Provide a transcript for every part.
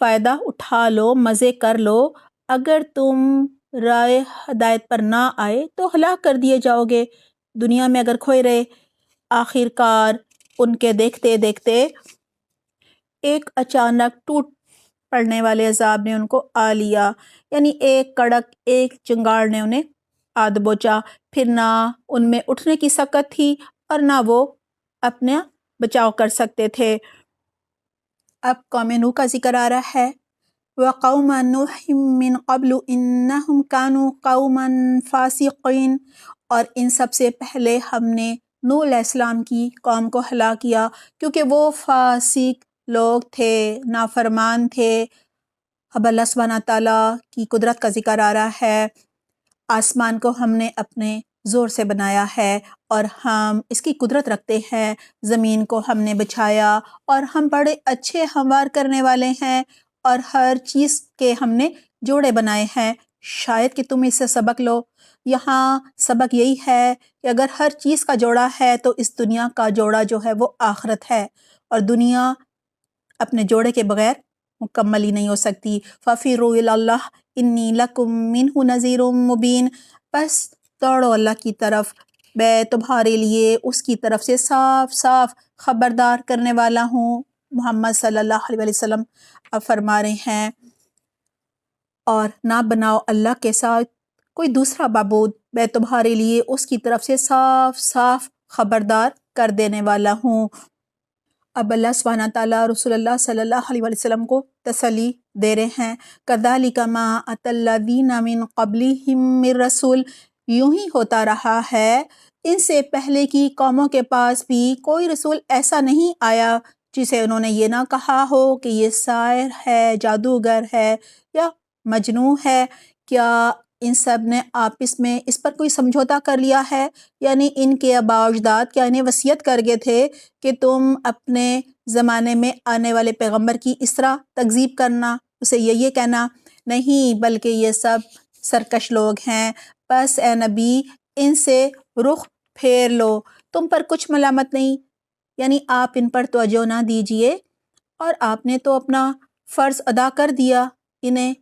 فائدہ اٹھا لو، مزے کر لو، اگر تم رائے ہدایت پر نہ آئے تو ہلاک کر دیے جاؤ گے، دنیا میں اگر کھوئے رہے۔ آخر کار ان کے دیکھتے دیکھتے ایک اچانک ٹوٹ پڑنے والے عذاب نے ان کو آ لیا، یعنی ایک کڑک، ایک چنگاڑ نے انہیں آ دبوچا، پھر نہ ان میں اٹھنے کی سکت تھی اور نہ وہ اپنا بچاؤ کر سکتے تھے۔ اب قوم نوح کا ذکر آ رہا ہے۔ وَقَوْمَ نُوحٍ مِّن قَبْلُ إِنَّهُمْ كَانُوا قَوْمًا فَاسِقِينَ، اور ان سب سے پہلے ہم نے نوح علیہ السلام کی قوم کو ہلاک کیا کیونکہ وہ فاسق لوگ تھے، نافرمان تھے۔ اب اللہ سبحانہ تعالیٰ کی قدرت کا ذکر آ رہا ہے۔ آسمان کو ہم نے اپنے زور سے بنایا ہے اور ہم اس کی قدرت رکھتے ہیں، زمین کو ہم نے بچھایا اور ہم بڑے اچھے ہموار کرنے والے ہیں، اور ہر چیز کے ہم نے جوڑے بنائے ہیں، شاید کہ تم اس سے سبق لو۔ یہاں سبق یہی ہے کہ اگر ہر چیز کا جوڑا ہے تو اس دنیا کا جوڑا جو ہے وہ آخرت ہے، اور دنیا اپنے جوڑے کے بغیر مکمل ہی نہیں ہو سکتی۔ فَفِرُّوا إِلَى اللَّهِ إِنِّي لَكُم مِّنْهُ نَذِيرٌ مُّبِينٌ، بس دوڑو اللہ کی طرف، میں تمہارے لیے اس کی طرف سے صاف صاف خبردار کرنے والا ہوں۔ محمد صلی اللہ علیہ وسلم اب فرما رہے ہیں، اور نہ بناؤ اللہ کے ساتھ کوئی دوسرا معبود، میں تمہارے لیے اس کی طرف سے صاف صاف خبردار کر دینے والا ہوں۔ اب اللہ سبحانہ تعالیٰ رسول اللہ صلی اللہ علیہ وسلم کو تسلی دے رہے ہیں، كَذَلِكَ مَا أَتَى الَّذِينَ مِن قَبْلِهِم مِّن رَّسُولٍ، یوں ہی ہوتا رہا ہے ان سے پہلے کی قوموں کے پاس بھی کوئی رسول ایسا نہیں آیا جسے انہوں نے یہ نہ کہا ہو کہ یہ ساحر ہے، جادوگر ہے یا مجنون ہے۔ کیا ان سب نے آپس میں اس پر کوئی سمجھوتا کر لیا ہے؟ یعنی ان کے آباء و اجداد کیا انہیں وصیت کر گئے تھے کہ تم اپنے زمانے میں آنے والے پیغمبر کی اس طرح تکذیب کرنا، اسے یہ کہنا؟ نہیں، بلکہ یہ سب سرکش لوگ ہیں، بس اے نبی ان سے رخ پھیر لو، تم پر کچھ ملامت نہیں، یعنی آپ ان پر توجہ نہ دیجئے، اور آپ نے تو اپنا فرض ادا کر دیا، انہیں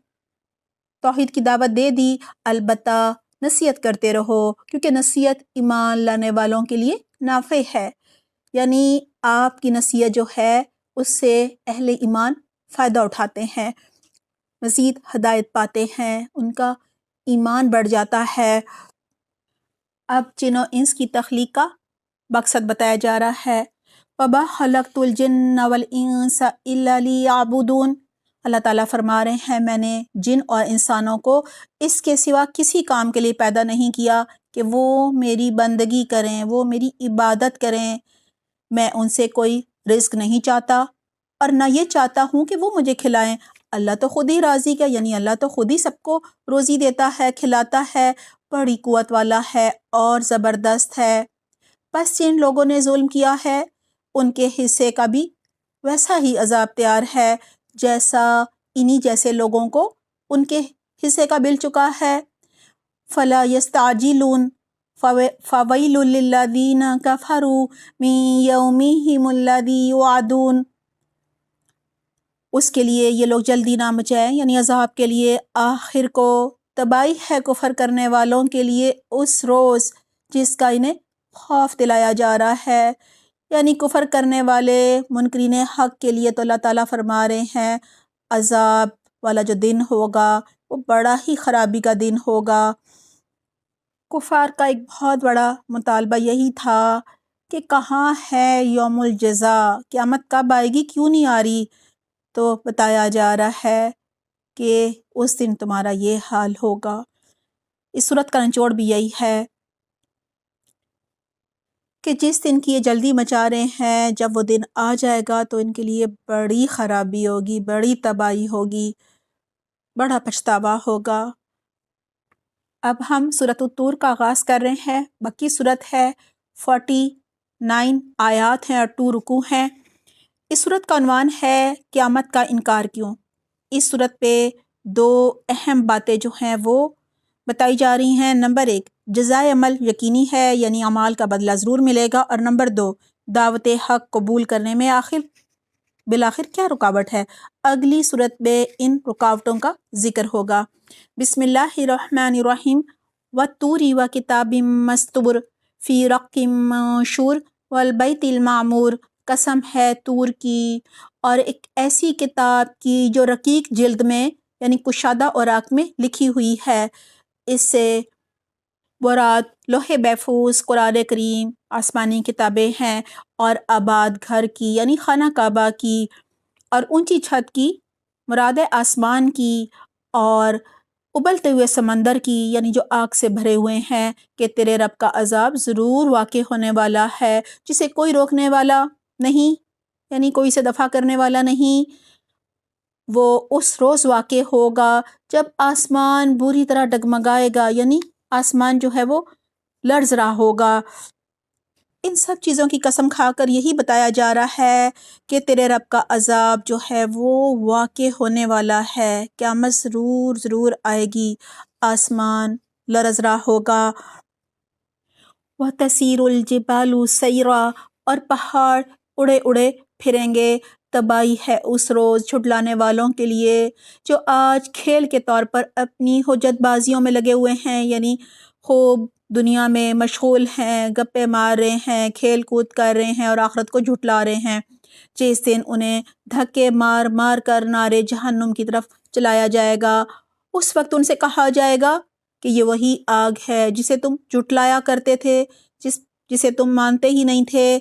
توحید کی دعوت دے دی، البتہ نصیحت کرتے رہو، کیونکہ نصیحت ایمان لانے والوں کے لیے نافع ہے، یعنی آپ کی نصیحت جو ہے اس سے اہل ایمان فائدہ اٹھاتے ہیں، مزید ہدایت پاتے ہیں، ان کا ایمان بڑھ جاتا ہے۔ اب جن و انس کی تخلیق کا مقصد بتایا جا رہا ہے۔ وَمَا خَلَقْتُ الْجِنَّ وَالْإِنسَ إِلَّا لِيَعْبُدُونِ، اللہ تعالیٰ فرما رہے ہیں میں نے جن اور انسانوں کو اس کے سوا کسی کام کے لیے پیدا نہیں کیا کہ وہ میری بندگی کریں، وہ میری عبادت کریں۔ میں ان سے کوئی رزق نہیں چاہتا اور نہ یہ چاہتا ہوں کہ وہ مجھے کھلائیں، اللہ تو خود ہی راضی کا، یعنی اللہ تو خود ہی سب کو روزی دیتا ہے، کھلاتا ہے، بڑی قوت والا ہے اور زبردست ہے۔ بس جن لوگوں نے ظلم کیا ہے ان کے حصے کا بھی ویسا ہی عذاب تیار ہے جیسا انہی جیسے لوگوں کو ان کے حصے کا مل چکا ہے۔ فَلَا يَسْتَعْجِلُونَ فَوَيْلٌ لِّلَّذِينَ كَفَرُوا مِن يَوْمِهِمُ الَّذِي يُوعَدُونَ، اس کے لیے یہ لوگ جلدی نہ مچائیں، یعنی عذاب کے لیے آخر کو تباہی ہے کفر کرنے والوں کے لیے اس روز جس کا انہیں خوف دلایا جا رہا ہے، یعنی کفر کرنے والے منکرین حق کے لیے تو اللہ تعالیٰ فرما رہے ہیں عذاب والا جو دن ہوگا وہ بڑا ہی خرابی کا دن ہوگا۔ کفار کا ایک بہت بڑا مطالبہ یہی تھا کہ کہاں ہے یوم الجزا، قیامت کب آئے گی، کیوں نہیں آ رہی؟ تو بتایا جا رہا ہے کہ اس دن تمہارا یہ حال ہوگا۔ اس صورت کا نچوڑ بھی یہی ہے کہ جس دن کی یہ جلدی مچا رہے ہیں، جب وہ دن آ جائے گا تو ان کے لیے بڑی خرابی ہوگی، بڑی تباہی ہوگی، بڑا پچھتاوا ہوگا۔ اب ہم سورۃ الطور کا آغاز کر رہے ہیں۔ مکی سورت ہے، 49 آیات ہیں اور 2 رکوع ہیں۔ اس سورت کا عنوان ہے قیامت کا انکار کیوں۔ اس سورت پہ 2 اہم باتیں جو ہیں وہ بتائی جا رہی ہیں۔ نمبر 1، جزائے عمل یقینی ہے، یعنی اعمال کا بدلہ ضرور ملے گا، اور نمبر 2، دعوت حق قبول کرنے میں آخر بالآخر کیا رکاوٹ ہے؟ اگلی صورت میں ان رکاوٹوں کا ذکر ہوگا۔ بسم اللہ الرحمن الرحیم والطور وکتاب مسطور فی رق منشور والبیت المعمور، قسم ہے طور کی اور ایک ایسی کتاب کی جو رقیق جلد میں یعنی کشادہ اوراق میں لکھی ہوئی ہے۔ اس سے مراد لوح محفوظ، قرآن کریم، آسمانی کتابیں ہیں، اور آباد گھر کی یعنی خانہ کعبہ کی، اور اونچی چھت کی مراد ہے آسمان کی، اور ابلتے ہوئے سمندر کی یعنی جو آگ سے بھرے ہوئے ہیں، کہ تیرے رب کا عذاب ضرور واقع ہونے والا ہے جسے کوئی روکنے والا نہیں، یعنی کوئی سے دفع کرنے والا نہیں۔ وہ اس روز واقع ہوگا جب آسمان بری طرح ڈگمگائے گا، یعنی آسمان جو ہے وہ لرز رہا ہوگا۔ ان سب چیزوں کی قسم کھا کر یہی بتایا جا رہا ہے کہ تیرے رب کا عذاب جو ہے وہ واقع ہونے والا ہے، قیامت ضرور ضرور آئے گی، آسمان لرز رہا ہوگا۔ وَتَسِيرُ الْجِبَالُ سَيْرًا، اور پہاڑ اڑے اڑے پھریں گے۔ تباہی ہے اس روز جھٹلانے والوں کے لیے جو آج کھیل کے طور پر اپنی حجت بازیوں میں لگے ہوئے ہیں، یعنی خوب دنیا میں مشغول ہیں، گپے مار رہے ہیں، کھیل کود کر رہے ہیں اور آخرت کو جھٹلا رہے ہیں۔ جس دن انہیں دھکے مار مار کر نارے جہنم کی طرف چلایا جائے گا، اس وقت ان سے کہا جائے گا کہ یہ وہی آگ ہے جسے تم جھٹلایا کرتے تھے، جسے تم مانتے ہی نہیں تھے۔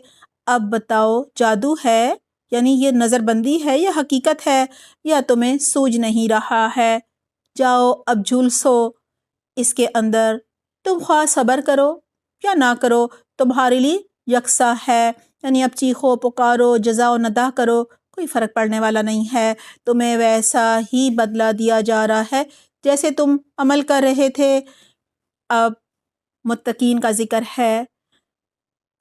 اب بتاؤ جادو ہے یعنی یہ نظر بندی ہے یا حقیقت ہے، یا تمہیں سوجھ نہیں رہا ہے؟ جاؤ اب جھلسو اس کے اندر، تم خواہ صبر کرو یا نہ کرو، تمہارے لیے یکساں ہے، یعنی اب چیخو پکارو جزا و ندا کرو، کوئی فرق پڑنے والا نہیں ہے، تمہیں ویسا ہی بدلہ دیا جا رہا ہے جیسے تم عمل کر رہے تھے۔ اب متقین کا ذکر ہے۔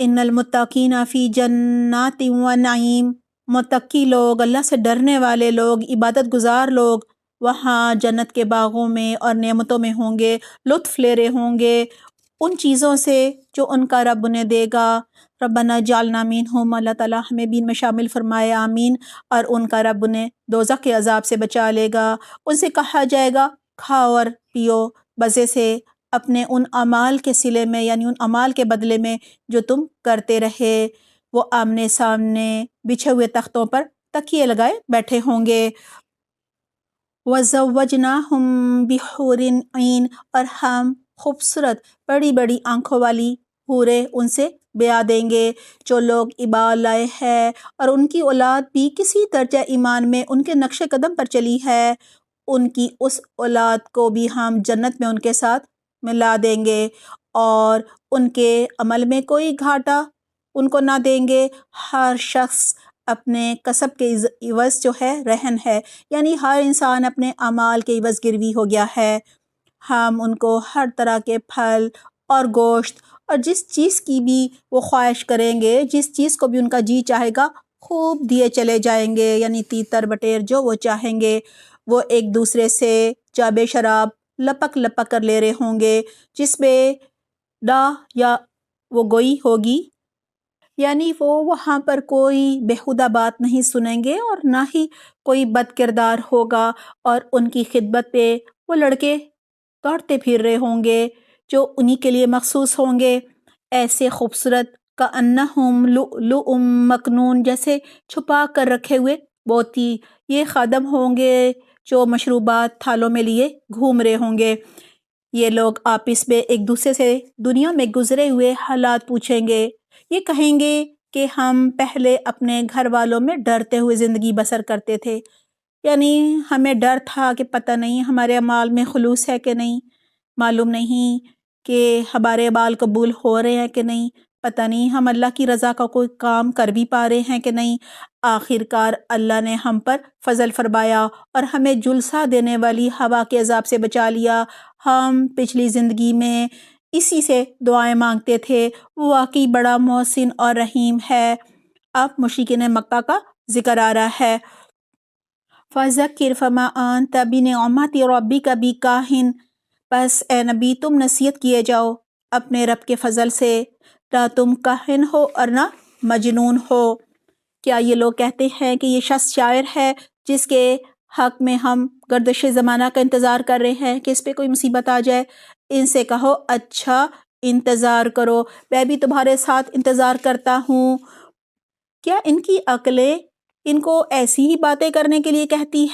ان المتقین فی جنات و نعیم، متقی لوگ، اللہ سے ڈرنے والے لوگ، عبادت گزار لوگ وہاں جنت کے باغوں میں اور نعمتوں میں ہوں گے، لطف لے رہے ہوں گے ان چیزوں سے جو ان کا رب انہیں دے گا۔ ربنا جعلنا منہم، اللہ تعالیٰ ہمیں بھی ان میں شامل فرمائے، آمین۔ اور ان کا رب انہیں دوزخ کے عذاب سے بچا لے گا۔ ان سے کہا جائے گا کھاؤ اور پیو مزے سے اپنے ان اعمال کے صلے میں، یعنی ان اعمال کے بدلے میں جو تم کرتے رہے۔ وہ آمنے سامنے بچھے ہوئے تختوں پر تکیے لگائے بیٹھے ہوں گے۔ وَزَوَّجْنَاهُمْ بِحُورٍ عِین، اور ہم خوبصورت بڑی بڑی آنکھوں والی حوریں ان سے بیاہ دیں گے۔ جو لوگ ایمان لائے ہیں اور ان کی اولاد بھی کسی درجہ ایمان میں ان کے نقش قدم پر چلی ہے، ان کی اس اولاد کو بھی ہم جنت میں ان کے ساتھ ملا دیں گے، اور ان کے عمل میں کوئی گھاٹا ان کو نہ دیں گے۔ ہر شخص اپنے کسب کے عوض جو ہے رہن ہے، یعنی ہر انسان اپنے اعمال کے عوض گروی ہو گیا ہے۔ ہم ان کو ہر طرح کے پھل اور گوشت اور جس چیز کی بھی وہ خواہش کریں گے، جس چیز کو بھی ان کا جی چاہے گا خوب دیے چلے جائیں گے، یعنی تیتر بٹیر جو وہ چاہیں گے۔ وہ ایک دوسرے سے جاب شراب لپک لپک کر لے رہے ہوں گے، جس میں نہ یا وہ گوئی ہوگی، یعنی وہ وہاں پر کوئی بیہودہ بات نہیں سنیں گے اور نہ ہی کوئی بد کردار ہوگا، اور ان کی خدمت پہ وہ لڑکے دوڑتے پھر رہے ہوں گے جو انہی کے لیے مخصوص ہوں گے، ایسے خوبصورت کأنہم لؤلؤ مکنون، جیسے چھپا کر رکھے ہوئے موتی۔ یہ خادم ہوں گے جو مشروبات تھالوں میں لیے گھوم رہے ہوں گے۔ یہ لوگ آپس میں ایک دوسرے سے دنیا میں گزرے ہوئے حالات پوچھیں گے۔ یہ کہیں گے کہ ہم پہلے اپنے گھر والوں میں ڈرتے ہوئے زندگی بسر کرتے تھے، یعنی ہمیں ڈر تھا کہ پتہ نہیں ہمارے اعمال میں خلوص ہے کہ نہیں، معلوم نہیں کہ ہمارے اعمال قبول ہو رہے ہیں کہ نہیں، پتہ نہیں ہم اللہ کی رضا کا کوئی کام کر بھی پا رہے ہیں کہ نہیں۔ آخر کار اللہ نے ہم پر فضل فرمایا اور ہمیں جلسہ دینے والی ہوا کے عذاب سے بچا لیا۔ ہم پچھلی زندگی میں اسی سے دعائیں مانگتے تھے، وہ واقعی بڑا محسن اور رحیم ہے۔ اب مشرکین مکہ کا ذکر آ رہا ہے۔ فَذَكِّرْ فَمَا أَنْتَ بِنِعْمَتِ رَبِّكَ بِكَاهِنٍ، بس اے نبی تم نصیحت کیے جاؤ اپنے رب کے فضل سے، نہ تم کاہن ہو اور نہ مجنون ہو۔ کیا یہ لوگ کہتے ہیں کہ یہ شخص شاعر ہے جس کے حق میں ہم گردش زمانہ کا انتظار کر رہے ہیں کہ اس پہ کوئی مصیبت آ جائے؟ ان سے کہو اچھا انتظار کرو، میں بھی تمہارے ساتھ انتظار کرتا ہوں۔ کیا ان کی عقلیں ان کو ایسی ہی باتیں کرنے کے لیے کہتی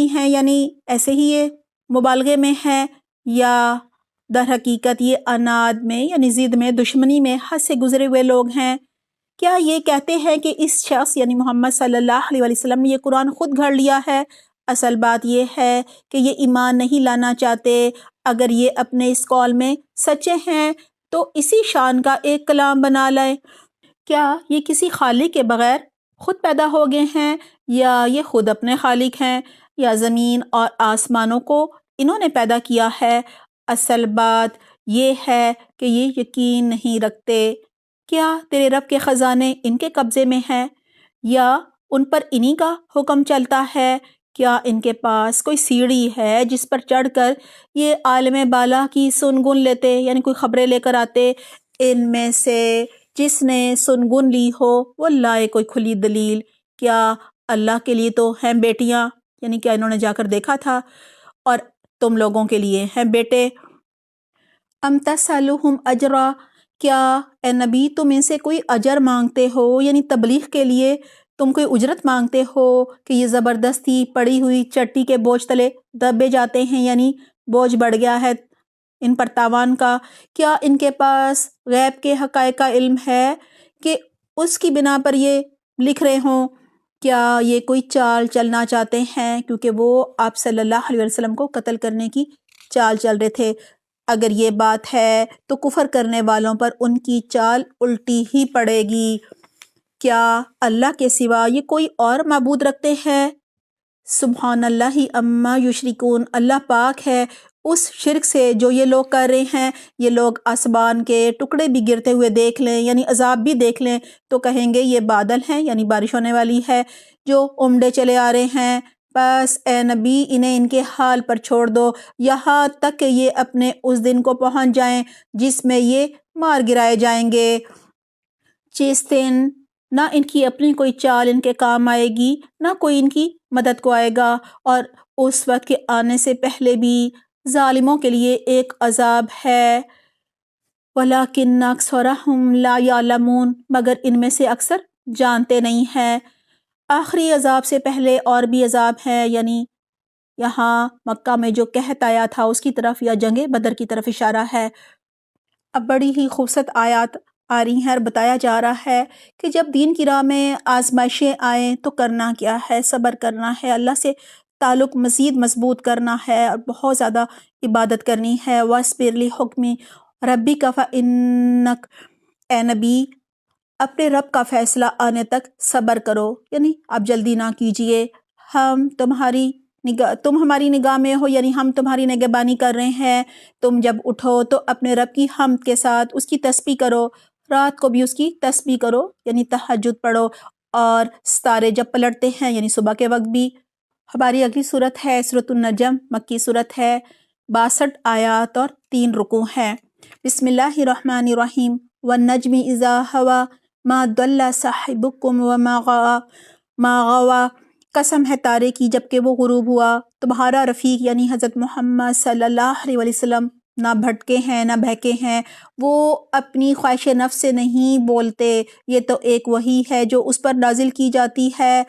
ہیں، یعنی ایسے ہی یہ مبالغے میں ہے، یا در حقیقت یہ عناد میں یعنی ضد میں، دشمنی میں حد سے گزرے ہوئے لوگ ہیں؟ کیا یہ کہتے ہیں کہ اس شخص یعنی محمد صلی اللہ علیہ وسلم نے یہ قرآن خود گھڑ لیا ہے؟ اصل بات یہ ہے کہ یہ ایمان نہیں لانا چاہتے۔ اگر یہ اپنے اس قول میں سچے ہیں تو اسی شان کا ایک کلام بنا لائیں۔ کیا یہ کسی خالق کے بغیر خود پیدا ہو گئے ہیں، یا یہ خود اپنے خالق ہیں، یا زمین اور آسمانوں کو انہوں نے پیدا کیا ہے؟ اصل بات یہ ہے کہ یہ یقین نہیں رکھتے۔ کیا تیرے رب کے خزانے ان کے قبضے میں ہیں، یا ان پر انہی کا حکم چلتا ہے؟ کیا ان کے پاس کوئی سیڑھی ہے جس پر چڑھ کر یہ عالم بالا کی سنگن لیتے، یعنی کوئی خبریں لے کر آتے؟ ان میں سے جس نے سنگن لی ہو وہ لائے کوئی کھلی دلیل۔ کیا اللہ کے لیے تو ہیں بیٹیاں، یعنی کیا انہوں نے جا کر دیکھا تھا، اور تم لوگوں کے لیے ہیں بیٹے؟ ام تسألہم اجرا، کیا اے نبی تم ان سے کوئی اجر مانگتے ہو، یعنی تبلیغ کے لیے تم کوئی اجرت مانگتے ہو کہ یہ زبردستی پڑی ہوئی چٹی کے بوجھ تلے دبے جاتے ہیں، یعنی بوجھ بڑھ گیا ہے ان پر تاوان کا؟ کیا ان کے پاس غیب کے حقائق کا علم ہے کہ اس کی بنا پر یہ لکھ رہے ہوں؟ کیا یہ کوئی چال چلنا چاہتے ہیں، کیونکہ وہ آپ صلی اللہ علیہ وسلم کو قتل کرنے کی چال چل رہے تھے؟ اگر یہ بات ہے تو کفر کرنے والوں پر ان کی چال الٹی ہی پڑے گی۔ کیا اللہ کے سوا یہ کوئی اور معبود رکھتے ہیں؟ سبحان اللہ اما یشرکون، اللہ پاک ہے اس شرک سے جو یہ لوگ کر رہے ہیں۔ یہ لوگ آسمان کے ٹکڑے بھی گرتے ہوئے دیکھ لیں، یعنی عذاب بھی دیکھ لیں، تو کہیں گے یہ بادل ہیں، یعنی بارش ہونے والی ہے، جو امڈے چلے آ رہے ہیں۔ بس اے نبی انہیں ان کے حال پر چھوڑ دو یہاں تک کہ یہ اپنے اس دن کو پہنچ جائیں جس میں یہ مار گرائے جائیں گے، جس دن نہ ان کی اپنی کوئی چال ان کے کام آئے گی، نہ کوئی ان کی مدد کو آئے گا، اور اس وقت کے آنے سے پہلے بھی ظالموں کے لیے ایک عذاب ہے۔ وَلَٰكِنَّ أَكْثَرَهُمْ لَا يَعْلَمُونَ، مگر ان میں سے اکثر جانتے نہیں ہیں۔ آخری عذاب سے پہلے اور بھی عذاب ہے، یعنی یہاں مکہ میں جو قحط آیا تھا اس کی طرف، یا جنگ بدر کی طرف اشارہ ہے۔ اب بڑی ہی خوبصورت آیات آ رہی ہیں اور بتایا جا رہا ہے کہ جب دین کی راہ میں آزمائشیں آئیں تو کرنا کیا ہے، صبر کرنا ہے، اللہ سے تعلق مزید مضبوط کرنا ہے، اور بہت زیادہ عبادت کرنی ہے۔ وَاصْبِرْ لِحُکْمِ رَبِّکَ فَإِنَّکَ، اے نبی اپنے رب کا فیصلہ آنے تک صبر کرو، یعنی آپ جلدی نہ کیجئے، تم ہماری نگاہ میں ہو، یعنی ہم تمہاری نگہبانی کر رہے ہیں۔ تم جب اٹھو تو اپنے رب کی حمد کے ساتھ اس کی تسبیح کرو، رات کو بھی اس کی تسبیح کرو، یعنی تہجد پڑھو، اور ستارے جب پلٹتے ہیں یعنی صبح کے وقت بھی۔ ہماری اگلی صورت ہے سورۃ النجم، مکی صورت ہے، 62 آیات اور 3 رکوع ہیں۔ بسم اللہ الرحمن الرحیم۔ وَالنَّجْمِ إِذَا هَوَىٰ مَا ضَلَّ صَاحِبُكُمْ وَمَا غَوَىٰ، قسم ہے تارے کی جب کہ وہ غروب ہوا، تمہارا رفیق یعنی حضرت محمد صلی اللہ علیہ وسلم نہ بھٹکے ہیں نہ بہکے ہیں۔ وہ اپنی خواہش نفس سے نہیں بولتے، یہ تو ایک وحی ہے جو اس پر نازل کی جاتی ہے،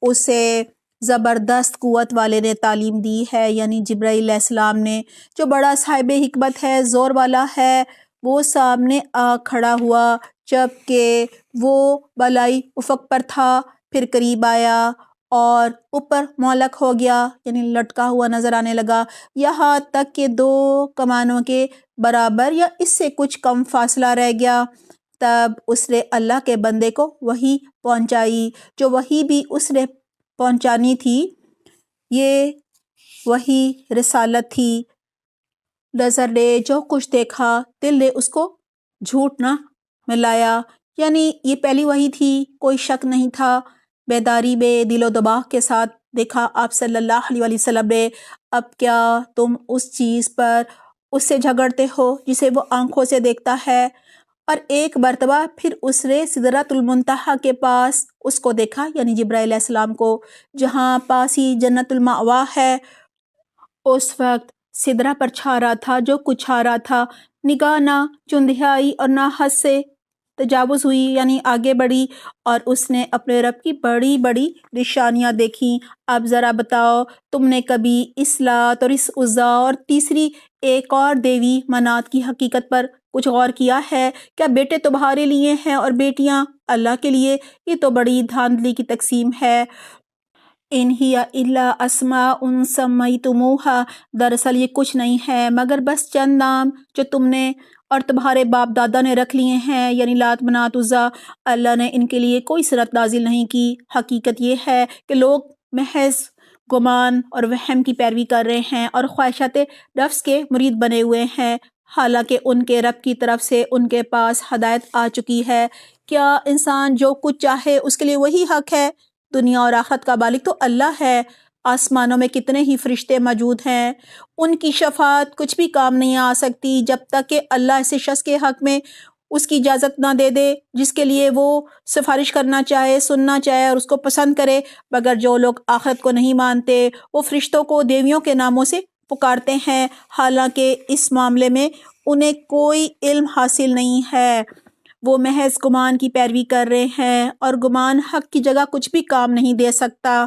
اسے زبردست قوت والے نے تعلیم دی ہے، یعنی جبرائیل علیہ السلام نے، جو بڑا صاحب حکمت ہے، زور والا ہے۔ وہ سامنے آ کھڑا ہوا جب کہ وہ بالائی افق پر تھا، پھر قریب آیا اور اوپر معلق ہو گیا، یعنی لٹکا ہوا نظر آنے لگا، یہاں تک کہ 2 کمانوں کے برابر یا اس سے کچھ کم فاصلہ رہ گیا۔ تب اس نے اللہ کے بندے کو وحی پہنچائی، جو وحی بھی اس نے پہنچانی تھی، یہ وحی رسالت تھی۔ نظر نے جو کچھ دیکھا، دل نے اس کو جھوٹ نہ ملایا، یعنی یہ پہلی وحی تھی، کوئی شک نہیں تھا۔ بیداری میں دل و دماغ کے ساتھ دیکھا آپ صلی اللہ علیہ وسلم نے۔ اب کیا تم اس چیز پر اس سے جھگڑتے ہو جسے وہ آنکھوں سے دیکھتا ہے، اور ایک مرتبہ پھر اس نے سدرۃ المنتہا کے پاس اس کو دیکھا، یعنی جبرائیل علیہ السلام کو، جہاں پاس ہی جنت المأوا ہے۔ اس وقت سدرہ پر چھا رہا تھا جو کچھ چھا رہا تھا، نگاہ نہ چندھیائی اور نہ حد سے تجاوز ہوئی، یعنی آگے بڑھی، اور اس نے اپنے رب کی بڑی بڑی نشانیاں دیکھیں۔ اب ذرا بتاؤ، تم نے کبھی اس لات اور اس عزیٰ اور تیسری ایک اور دیوی منات کی حقیقت پر کچھ غور کیا ہے؟ کیا بیٹے تمہارے لیے ہیں اور بیٹیاں اللہ کے لیے؟ یہ تو بڑی دھاندلی کی تقسیم ہے۔ ان ہی الا اسماء سمیتموہا، دراصل یہ کچھ نہیں ہے مگر بس چند نام جو تم نے اور تمہارے باپ دادا نے رکھ لیے ہیں، یعنی لات منات عزیٰ۔ اللہ نے ان کے لیے کوئی صورت نازل نہیں کی۔ حقیقت یہ ہے کہ لوگ محض گمان اور وہم کی پیروی کر رہے ہیں اور خواہشات نفس کے مرید بنے ہوئے ہیں، حالانکہ ان کے رب کی طرف سے ان کے پاس ہدایت آ چکی ہے۔ کیا انسان جو کچھ چاہے اس کے لیے وہی حق ہے؟ دنیا اور آخرت کا مالک تو اللہ ہے۔ آسمانوں میں کتنے ہی فرشتے موجود ہیں، ان کی شفاعت کچھ بھی کام نہیں آ سکتی جب تک کہ اللہ ایسے شخص کے حق میں اس کی اجازت نہ دے دے جس کے لیے وہ سفارش کرنا چاہے، سننا چاہے اور اس کو پسند کرے۔ مگر جو لوگ آخرت کو نہیں مانتے وہ فرشتوں کو دیویوں کے ناموں سے پکارتے ہیں، حالانکہ اس معاملے میں انہیں کوئی علم حاصل نہیں ہے۔ وہ محض گمان کی پیروی کر رہے ہیں اور گمان حق کی جگہ کچھ بھی کام نہیں دے سکتا۔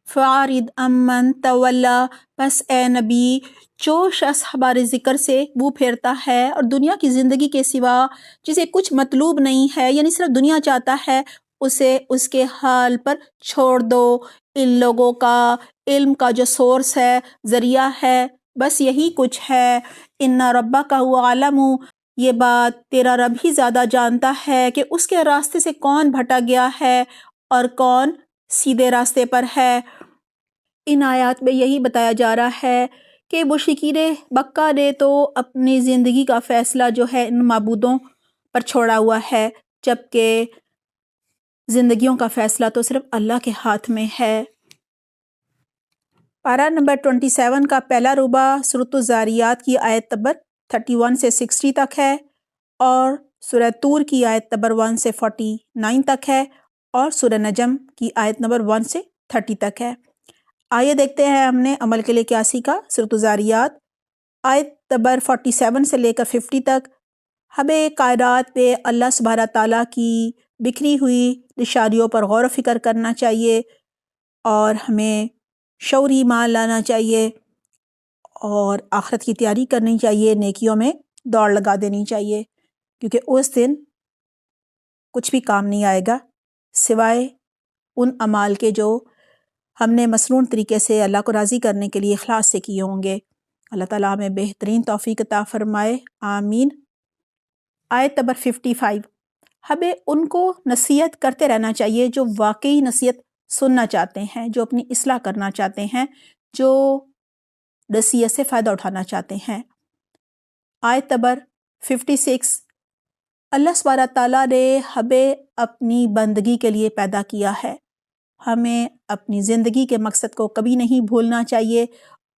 فَأَعْرِضْ عَمَّنْ تَوَلَّىٰ، پس اے نبی جو شخص ہمارے ذکر سے منہ پھیرتا ہے اور دنیا کی زندگی کے سوا جسے کچھ مطلوب نہیں ہے، یعنی صرف دنیا چاہتا ہے، اسے اس کے حال پر چھوڑ دو۔ ان لوگوں کا علم کا جو سورس ہے، ذریعہ ہے، بس یہی کچھ ہے۔ ان ربک هو اعلم، یہ بات تیرا رب ہی زیادہ جانتا ہے کہ اس کے راستے سے کون بھٹک گیا ہے اور کون سیدھے راستے پر ہے۔ ان آیات میں یہی بتایا جا رہا ہے کہ مشرکین مکہ نے تو اپنی زندگی کا فیصلہ جو ہے ان معبودوں پر چھوڑا ہوا ہے، جبکہ زندگیوں کا فیصلہ تو صرف اللہ کے ہاتھ میں ہے۔ پارہ نمبر 27 کا پہلا ربع سورۃ الذاریات کی آیت نمبر 31 سے 60 تک ہے، اور سورہ طور کی آیت نمبر 1 سے 49 تک ہے، اور سورہ نجم کی آیت نمبر 1 سے 30 تک ہے۔ آئیے دیکھتے ہیں ہم نے عمل کے لیے کیا سیکھا۔ سورۃ الذاریات آیت نمبر 47 سے لے کر 50 تک ہمیں کائنات میں اللہ سبحانہ تعالیٰ کی بکھری ہوئی نشانیوں پر غور و فکر کرنا چاہیے، اور ہمیں شعوری ایمان لانا چاہیے، اور آخرت کی تیاری کرنی چاہیے، نیکیوں میں دوڑ لگا دینی چاہیے، کیونکہ اس دن کچھ بھی کام نہیں آئے گا سوائے ان اعمال کے جو ہم نے مسنون طریقے سے اللہ کو راضی کرنے کے لیے اخلاص سے کیے ہوں گے۔ اللہ تعالیٰ ہمیں بہترین توفیق عطا فرمائے، آمین۔ آیت نمبر 55، ہمیں ان کو نصیحت کرتے رہنا چاہیے جو واقعی نصیحت سننا چاہتے ہیں، جو اپنی اصلاح کرنا چاہتے ہیں، جو نصیحت سے فائدہ اٹھانا چاہتے ہیں۔ آیت نمبر 56، اللہ سبحانہ تعالیٰ نے ہمیں اپنی بندگی کے لیے پیدا کیا ہے، ہمیں اپنی زندگی کے مقصد کو کبھی نہیں بھولنا چاہیے،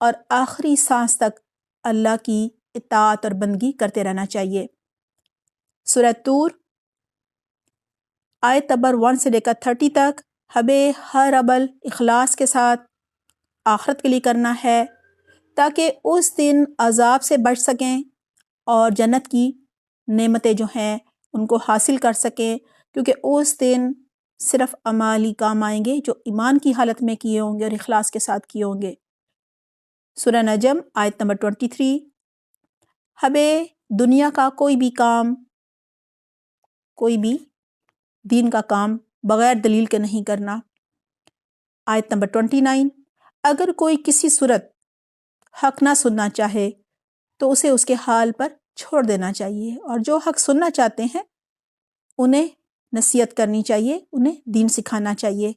اور آخری سانس تک اللہ کی اطاعت اور بندگی کرتے رہنا چاہیے۔ سورہ طور آیت نمبر 1 سے لے کر 30 تک ہمیں ہر عمل اخلاص کے ساتھ آخرت کے لیے کرنا ہے، تاکہ اس دن عذاب سے بچ سکیں اور جنت کی نعمتیں جو ہیں ان کو حاصل کر سکیں، کیونکہ اس دن صرف اعمال ہی کام آئیں گے جو ایمان کی حالت میں کیے ہوں گے اور اخلاص کے ساتھ کیے ہوں گے۔ سورہ نجم آیت نمبر 23، ہمیں دنیا کا کوئی بھی کام، کوئی بھی دین کا کام بغیر دلیل کے نہیں کرنا۔ آیت نمبر 29، اگر کوئی کسی صورت حق نہ سننا چاہے تو اسے اس کے حال پر چھوڑ دینا چاہیے، اور جو حق سننا چاہتے ہیں انہیں نصیحت کرنی چاہیے، انہیں دین سکھانا چاہیے۔